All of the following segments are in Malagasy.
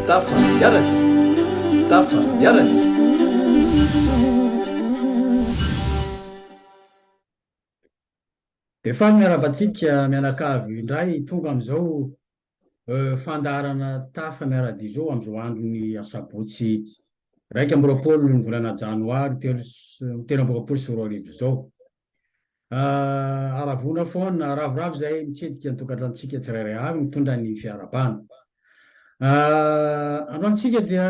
Tafa miarady, tafa miarady. De fa miarabantsika mianakavy indray tonga amizao fandarana tafa miarady izao amizao androny asabotsy raika amby roapolo ny volana janoary telo amby roapolo sy roa arivo zao. Aravona foana ravoravo zay mitsidika ny tokantranontsika tsirairay avy mitondra ny fiarabana. Androantsika dia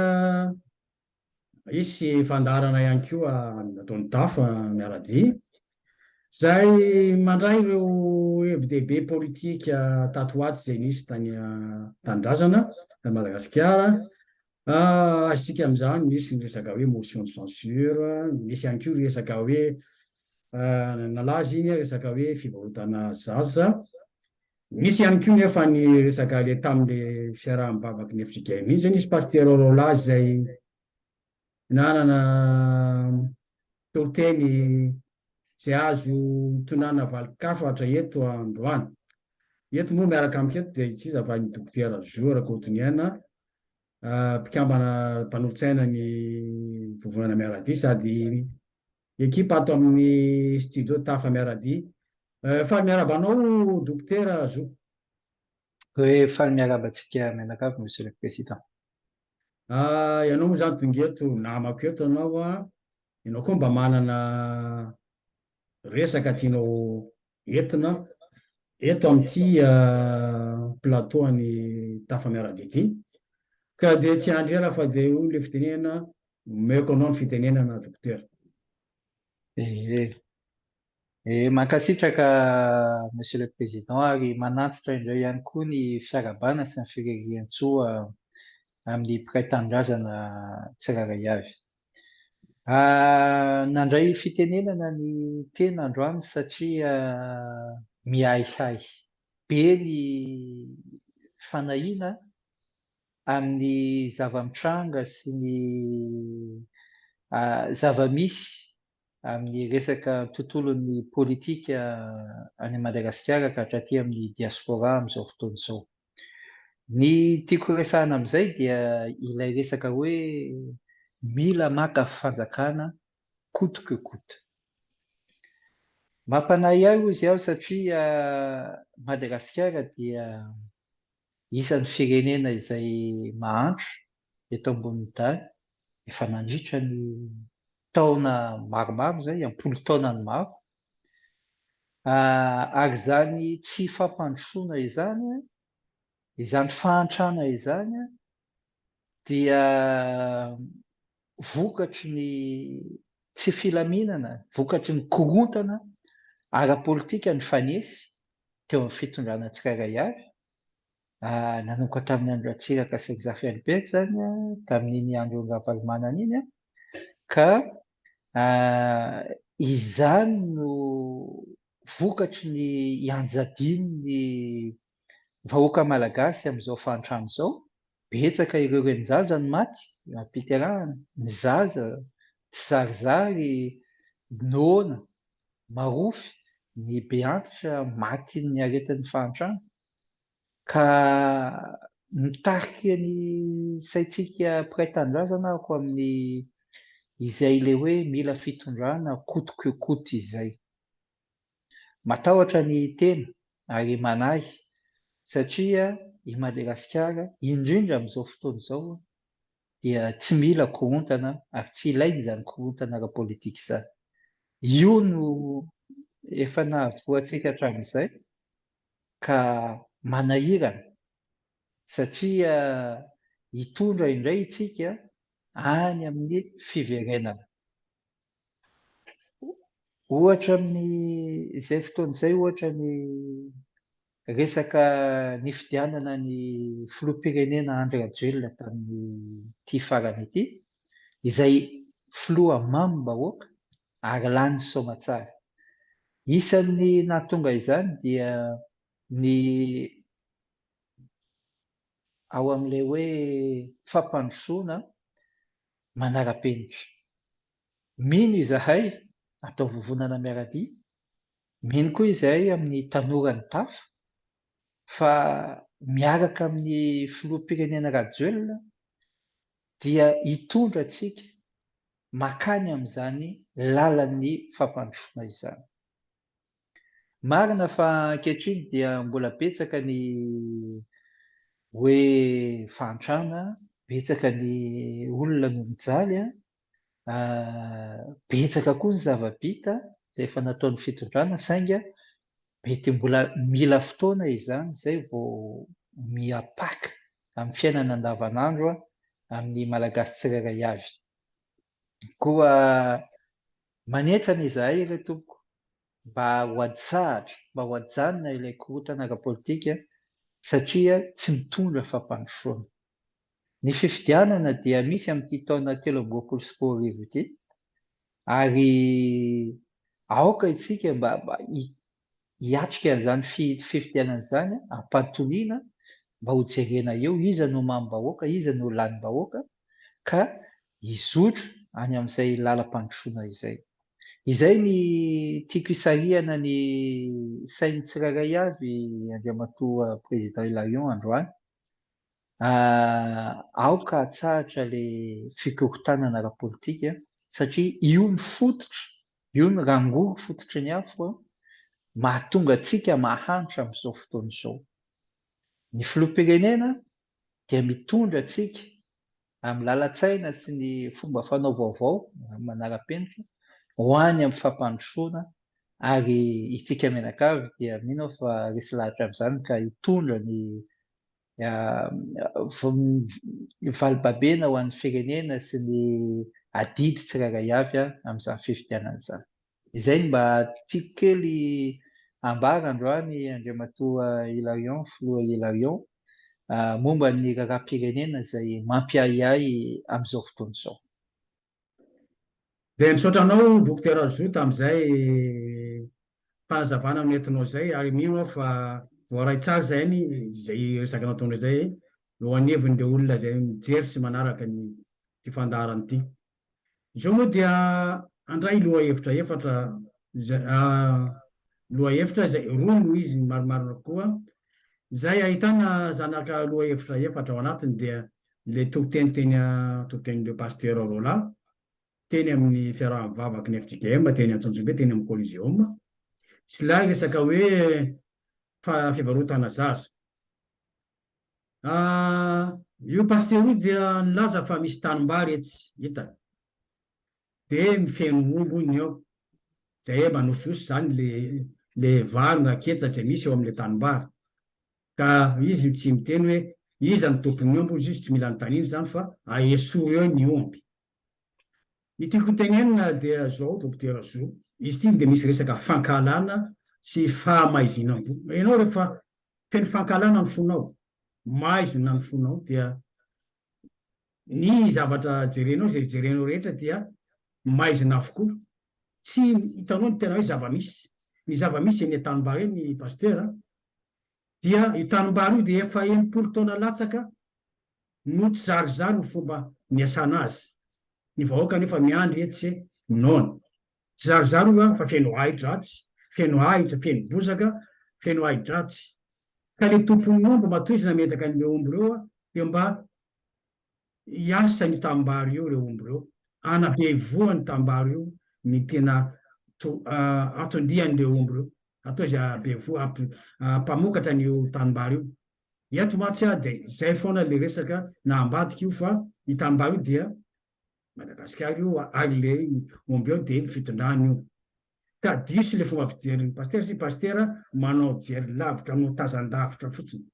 isy fandarana ihany koa nataon'ny tafa miarady zay mandray ireo hevi-dehibe politika tato aty zay nisy tany tanindrazana tany Madagasikara. Azontsika amin'izany misy ny resaka hoe motion de censure, misy ihany koa resaka hoe nalaza iny resaka hoe fivarotana zaza. Misy ihany koa nefa ny resaka le tamin'le fiaraha-mivavaky ny Africain mihitsy nisy parti Rorola zay nanana toloteny zay azo tonana valikafatra eto Androany. Eto moa miaraka amiko eto dia itsy zavainy dokotera Zora Kotoniana, mpikambana mpanolotsaina ny vovonana miarady sady ekipa ato amin'ny studio tafa miarady. Fa miarabanao dokotera Zo. Rehefa miarabantsika mianakavy, monsieur le président. Ianao moa zany tonga eto namako eto anao ianao koa mba manana resaka tianao entina eto amin'ity plateau any tafa miarady ity, ka de tsy andrera fa de io le fitenena meko anao ny fitenenana dokotera. Mankasitraka monsieur le président ary manatitra indray ihany koa ny fiarabana sy ny firerian-tsoa amin'ny mpiray tanindrazana tsirairay avy. Nandray fitenenana ny tena androany satria mihahihay be ny fanahiana amin'ny zava-mitranga sy ny zava-misy amin'ny resaka tontolon'ny politika any Madagasikara ka hatraty amin'ny diaspora amin'izao fotoana izao. Ny tiako resahana amin'izay dia ilay resaka hoe mila maka fanjakana coûte que coûte. Mampanahy ahy izy aho satria Madagasikara dia isan'ny firenena izay mahantra eto ambonin'ny tany, efa nandritra ny taona maromaro zay, ampolo taona ny maro. Ary zany tsy fampandrosoana izany, izany fahantrana izany dia vokatry ny tsy filaminana, vokatry ny korontana ara-politika ny fanesy teo amin'ny fitondrana tsirairay avy, nanomboka tamin'ny andro Ratsiraka sy Exafy Albert zany tamin'iny andro Ravalomanana iny, ka izany no vokatry ny ianjadian'ny vahoaka malagasy amin'izao fahantrano izao. Betsaka ireo renin-jaza ny maty am-piterahana, ny zaza tsy zarizary, noana, marofy, ny be antitra maty ny aretin'ny fahantrano. Ka mitarika ny saitsika mpiray tanindrazana ako amin'ny izay le hoe mila fitondrana coûte que coûte izay. Matahotra ny tena ary manahy satria i Madagasikara indrindra amin'izao fotoana izao dia tsy mila korontana ary tsy ilainy izany korontana ara-politika izany. Io no efa nahavoantsika hatramin'izay ka manahirana satria hitondra indray itsika any amin'ny fiverenana. Ohatra amin'ny izay fotoana izay, ohatra ny resaka nifidianana ny filoham-pirenena Andry Rajoelina tamin'ny ity farany ity, izay filoha amam-bahoaka ary lany soamantsara. Isan'ny nahatonga izany dia ny ao amin'ilay hoe fampandrosoana manara-penitra. Mino izahay atao vovonana miarady, mino koa izahay amin'ny tanorany tafa fa miaraka amin'ny filoham-pirenena Rajoelina dia hitondra antsika makany amin'izany lalan'ny fampandrosoana izany. Marina fa ankehitriny dia mbola betsaka ny hoe fantrana, betsaka ny olona no mijaly, betsaka koa ny zava-bita izay efa nataon'ny fitondrana, sainga mety mbola mila fotoana izany zay vao miapaka amin'ny fiainana andavanandro amin'ny malagasy tsirairay avy. Koa manentrana izahay ireo tompoko mba ho ady janona ilay korontana ara-politika satria tsy mitondra fampandrosoana. Ny fifidianana dia misy amin'ity taona 2023 ity, ary aoka isika mba hiatrika an'izany fifidianana izany, ampatoniana mba ho jerena eo iza no mamy-bahoaka, iza no lany-bahoaka, ka hizotro any amin'izay lalam-pandrosoana izay. Izay ny tiako hisarihana ny sain'ny tsirairay avy Andriamatoa Président Hilarion androany. Aoka hatsahatra le fikorontanana ara-politika satria io ny fototra, io ny rangoro fototry ny afo mahatonga antsika mahantra amin'izao fotoana izao. Ny filoham-pirenena dia mitondra antsika amin'ny lalan-tsaina sy ny fomba fanao vaovao manara-penitra ho any amin'ny fampandrosoana, ary isika menakavy dia mino aho fa resy lahatra amin'izany ka hitondra ny valibabena ho an'ny firenena sy ny adidy tsirairay avy amin'izany fifidianana izany. Izay mba tiako kely ambara androany Andriamatoa Hilarion, filoha Hilarion, momba ny raharaham-pirenena izay mampiahiahy amin'izao fotoana izao. Dia misaotra anao Dokotera Zo tamin'izay fanazavana nentinao izay, ary mino aho fa voaray tsara izay resaka nataonao izay eo anevon'ireo olona izay mijery sy manaraka ny fifandaharana ity. Izao moa dia andray loha hevitra loha hevitra izay roa no izy maromaro koa, izay ahitana zanaka loha hevitra ao anatiny dia le toten'le Pasteur Roland, teny amin'ny fiaraha-mivavaky ny FJKM, teny Antsonjombe, teny amin'ny Coliseum, sy lahy resaka hoe fivarotana zaza. Io Pasteur io dia nilaza fa misy tanimbary hita, dia mifeno omby iny ao, izay manososy zany le vary na ketsa misy eo amin'le tanimbary. Ka izy tsy miteny hoe iza ny tompon'ny omby, izy tsy mila notaniny zany fa ahesoa eo ny omby. Ny tiako tenenina dia zao Dokotera Zo, izy ity dia misy resaka fankalana sy fahamaizinam-po. Ianao rehefa feno fankalana ny fonao, maizina ny fonao, dia ny zavatra jerenao, izay jerenao rehetra dia maizina avokoa. Tsy hitanao ny tena hoe zava-misy. Ny zava-misy ny tanimbary ny Pasteur, dia io tanimbary io dia efa 80 taona latsaka no tsy zarizary ny fomba niasana azy. Ny vahoaka nefa miandry etsy noana. Tsy zarizary io fa feno ahi-dratsy, feno ahitra, feno bozaka, feno ahi-dratsy. Ka le tompon'ny omby matoizina metaka an'le omby reo dia mba hiasa ny tanimbary io reo omby reo, anabe voa ny tanimbary io, ny tena atondian'le omby reo, atao izay be voa mpamokatra ny tanimbary io. Eto matsy dia izay foana le resaka na ambadika io fa ny tanimbary io dia Madagasikara io ary le omby eo dia ny fitondrany io. Ka diso le fomba fijery ny Pasteur, sy Pasteur manao jery lavitra, manao tazan-davitra fotsiny,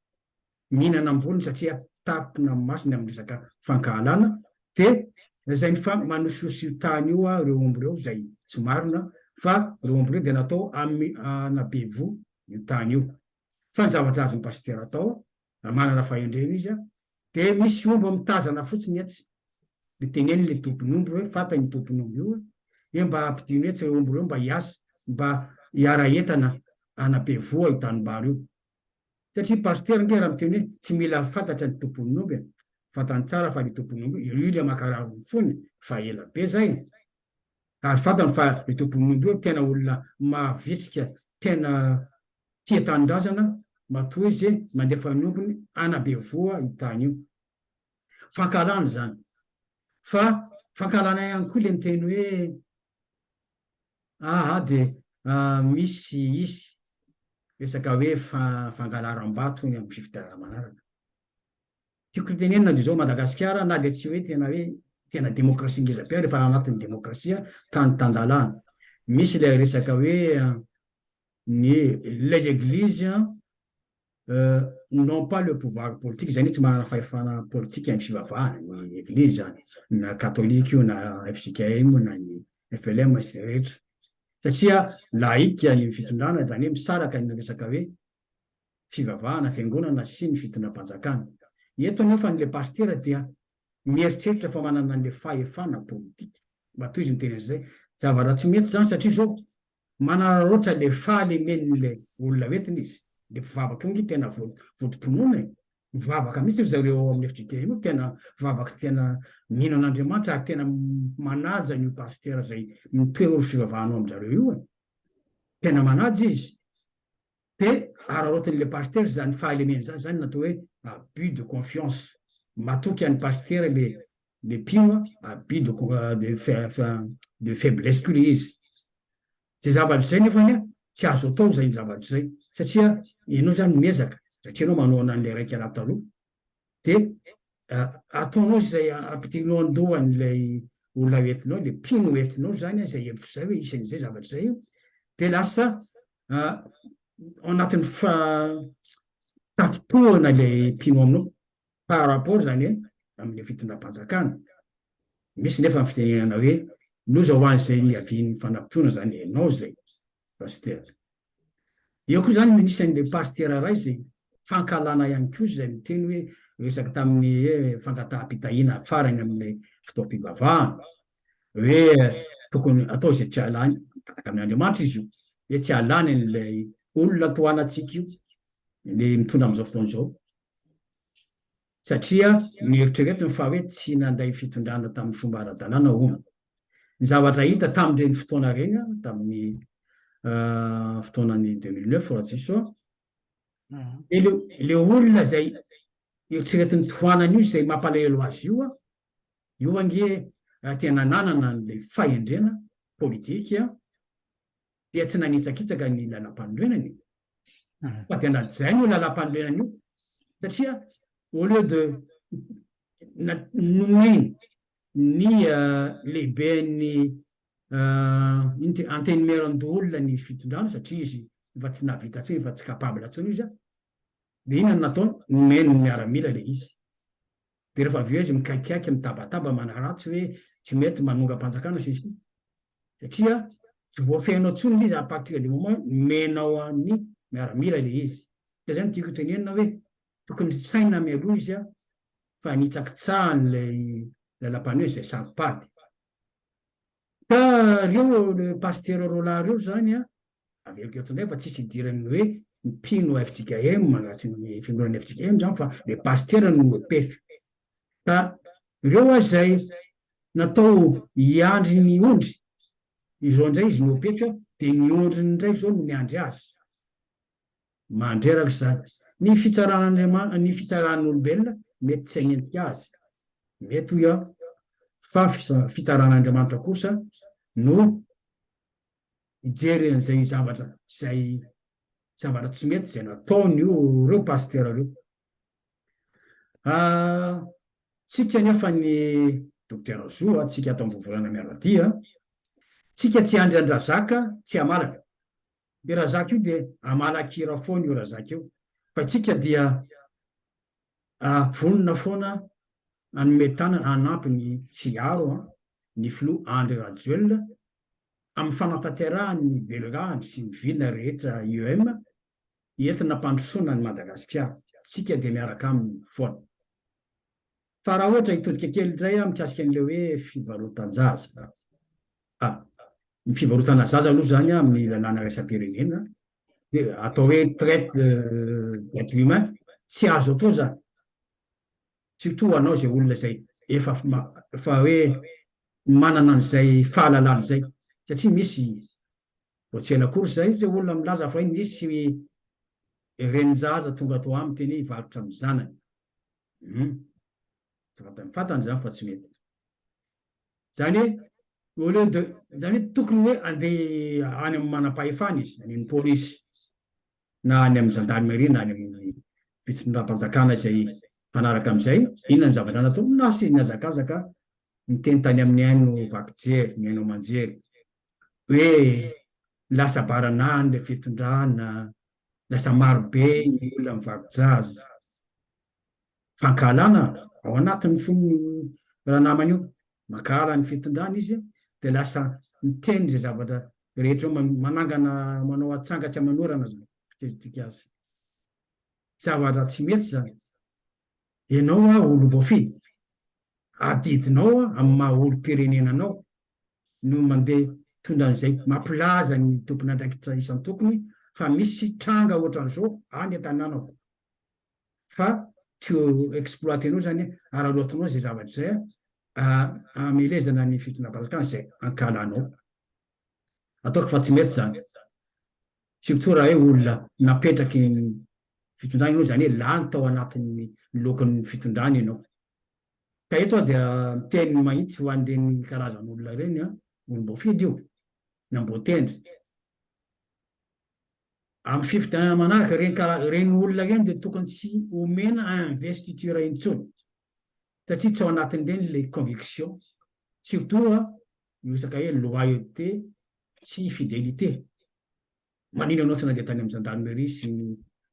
mihinana ambony satria tapina masiny amin'ny resaka fankahalana. Dia izay manososy tany io reo omby reo, izay tsy marina fa reo omby reo dia natao anabe voa io tany io. Fa ny zavatra azon'ny Pasteur atao, manana fahendrena izy, dia misy omby mitazana fotsiny etsy, dia teneny le tompon'ny omby hoe fantany ny tompon'ny omby io hoe mba ampidino etsy reo omby reo mba hiasa, mba hiara entana anabe voa io tanimbary io. Satria Pasteur nge raha miteny hoe tsy mila fantatra ny tompon'ny omby, fantany tsara fa ny tompon'ny omby io le makarary fony fa ela be zay. Ary fantany fa ny tompon'ny omby io tena olona mahavitsika, tena tia tanindrazana, matoa izy mandefa ny ombiny anabe voa io tany io. Fankalana zany. fa fankalana ihany koa le miteny hoe dia misy isy resaka hoe fangalaram-bato ny amin'ny fifitaramanarana. Tiako tenenina de zao Madagasikara na de tsy hoe tena demokrasia ngeza-be rehefa anatin'ny demokrasia tany-tandalana. Misy le resaka hoe les églises n'ont pas le pouvoir politique, zany tsy manana fahefana politika amin'ny fivavahana ny église zany, na katolika io na FJKM na ny FLM sy rehetra, satria laïque ny fitondrana, zany hoe misaraka ny resaka hoe fivavahana, fiangonana sy ny fitondram-panjakana. Eto nefa n'le pastera dia mieritreritra fa manana an'le fahefana politika. Mba toy izy miteny zay, zavatra tsy mety zany satria zao manararaotra le fahalemen'le olona entiny izy. Le mpivavaka io tena vodim-ponoana mivavaka mihitsy zareo amin'ny FJKM io, tena mivavaka tena mino an'Andriamanitra ary tena manaja ny pastera zay mitoery fivavahana amin'zareo io, tena manaja izy. De ararotin'le pastera zany fahalemeny zany natao hoe abus de confiance, matoky an'ny pastera le mpino abus de faiblesse koa le izy. Zay zavatra zay nefa tsy azo atao zay ny zavatra zay, satria ianao zany miezaka, satria anao manao an'le raiky anaty taloha, de ataonao zay ampidirinao andohan'lay olona entinao, le mpino entinao zany zay hevitra zay hoe isan'izay zavatra zay io, de lasa anatin'ny tafipoana le mpino aminao par rapport zany hoe amin'ny fitondram-panjakana. Misy nefa ny fitenenana hoe loza ho an'izay niavian'ny fanapitona zany ianao zay pastera. Eo koa zany anisan'le pastera ray zay fankalana ihany koa zay miteny hoe resaka tamin'ny fangataham-pitahiana farany amin'le fotoam-pivavahana hoe tokony atao izay tsy alany araka amin'ny Andriamanitra izy io, hoe tsy alany an'ilay olona toanantsika io le mitondra amin'izao fotoana izao, satria nieritreretiny fa hoe tsy nanday fitondrana tamin'ny fomba ara-dalàna hono. Ny zavatra hita tamin'ireny fotoana reny tamin'ny fotoanan'ny 2009 raha tsy diso, le olona zay eritreretiny toanany io zay mampalahelo azy io ange tena nanana n'le fahendrena politika, dia tsy nanitsakitsaka ny lalam-panorenany, fa tena zay no lalam-panorenany io, satria au lieu de nomeny ny lehiben'ny antenemeran-dolona ny fitondrana, satria izy efa tsy navita tsony, efa tsy capable tsony izy, de inona nataony nomeny ny miaramila le izy, de rehefa avy eo izy mikaikikaiky mitabataba manaratsy hoe tsy mety manonga-panjakana sisy, satria tsy voafehinao tsony l'izy à partir du moment menao amin'ny miaramila le izy. De zany tiako tenenina hoe tokony saina mialoha izy fa nitsakitsahany lalam-panoe zay sampady. Ka reo le pastera roalahy reo zany aveliko eto indray fa tsisy idirany hoe mpino FJKM sy ny fiangonana FJKM zany fa le pastera no mepefy. Ka reo zay natao hiandry ny ondry, izao ndray izy mepefy de ny ondriny indray zao no miandry azy. Mandreraka zany ny fitsaran'olombelona mety tsy hagnentika azy, mety ho fa fitsaran'Andriamanitra kosa no hijery an'izay zavatra tsy mety zay nataony reo pastera reo. Tsika nefa ny dokotera Zo, tsika ato amin'ny volana miaradia, tsika tsy andry an-drazaka tsy amalaka, de razaka io de amalakira foana io razaka io, fa tsika dia vonona foana anome tanana hanampy ny tsiaro ny filoha Andry Rajoelina amin'ny fanatanterahany Belgrade sy ny vilona rehetra IOM entina mpandrosoana ny Madagasikara, tsika de miaraka amin'ny foana. Fa raha ohatra hitodika kely indray mikasika an'le hoe fivarotan-jaza, ny fivarotana zaza aloha zany amin'ny lalàna raisam-pirenena, de atao hoe traite d'être humain, tsy azo atao zany, surtout anao zay olona zay efa hoe manana an'izay fahalalana zay, satria misy tsy ela akory zay zay olona milaza fa misy renin-jaza tonga atao aminy teny hivarotra amin'ny zanany. Tsy fantany zany fa tsy mety. Zany hoe au lieu de zany hoe tokony hoe andeha any amin'ny manam-pahefana izy any amin'ny pôlisy na any amin'ny gendarmerie na any amin'ny fitondram-panjakana izay fanaraka amin'izay, inona ny zavatra natao na sy nihazakazaka miteny tany amin'ny aino vaky jery, ny aino aman-jery hoe lasa baranany le fitondrana, lasa marobe ny olona mivaky jaza. Fankalana ao anatin'ny fonony raha namany io, makala ny fitondrana izy dia lasa miteny zay zavatra rehetra manangana manao atsangatsy amanorana zany fitezitsika azy. Zavatra tsy mety zany. Ianao a olo voafidy, adidinao amin'ny maha olom-pirenenanao no mandeha tondra an'izay mampilaza ny tompon'andraikitra isan-tokony fa misy tranga ohatran'izao any an-tanànako. Fa tsy exploitenao zany aralotonao zay zavatra zay amelezana ny fitondram-panjakana zay ankalanao. Ataoko fa tsy mety zany. Surtout raha hoe olona napetraky ny fitondrana ianao zany hoe lany tao anatin'ny lokon'ny fitondrana ianao. Ka eto dia miteny mahitsy ho an'ireny karazan'olona ireny olom-boafidy io na mboatendry. Amin'ny fifidianana manaraka reny olona ireny dia tokony tsy omena investiture intsony satria tsy ao anatin'ireny le conviction, surtout resaka hoe loyauté sy fidélité. Manino ianao tsy nandeha tany amin'ny gendarmerie sy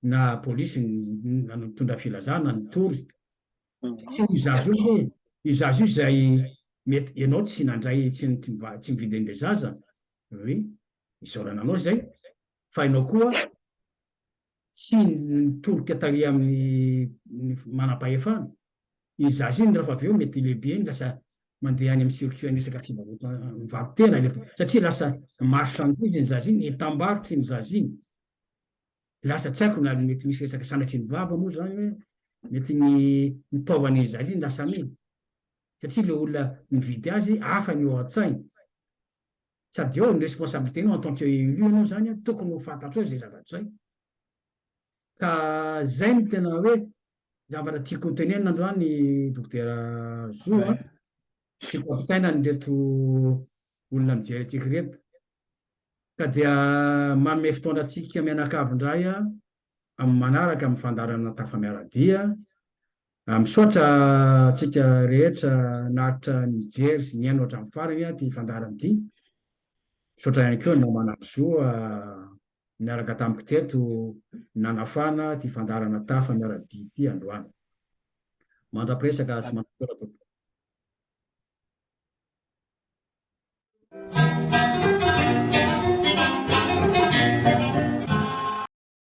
na pôlisy mitondra filazana nitory. Tsy izazo io hoe izazo io izay mety ianao tsy nandray tsy mividy an'ilay zaza hoe isaorana anao zay, fa ianao koa tsy nitoroka taria amin'ny manam-pahefana. Izazo iny raha avy eo mety lehibe iny lasa mandeha any amin'ny circuit resaka fivarotana mivaritena satria lasa marchandise ny zaza iny, entam-barotra ny zaza iny. Lasa tsy haiko na mety misy resaka sanatry ny vava moa zany hoe mety ny mitaovany zaza iny lasa miny satria le olona mividy azy hafa ny eo an-tsainy. Sady eo ny responsabilité-nao en tant que élu ianao zany tokony ho fantatrao zay zavatra zay. Ka zay no tena hoe zavatra tiako tenenina androany dokotera Zo tiako ampitaina nyreto olona mijery antsika reto. Ka dia manome fotoanantsika mianakavin-dray amin'ny manaraka amin'ny fandarana tafamiaradia. Misaotra antsika rehetra naritra nijery sy niaino hatramin'ny farany ty fandaran-ty. Misaotra ihany koa namana Zo miaraka tamiko teto nanafana ty fandarana tafamiaradia ty androany. Mandra-piresaka sy manatoro.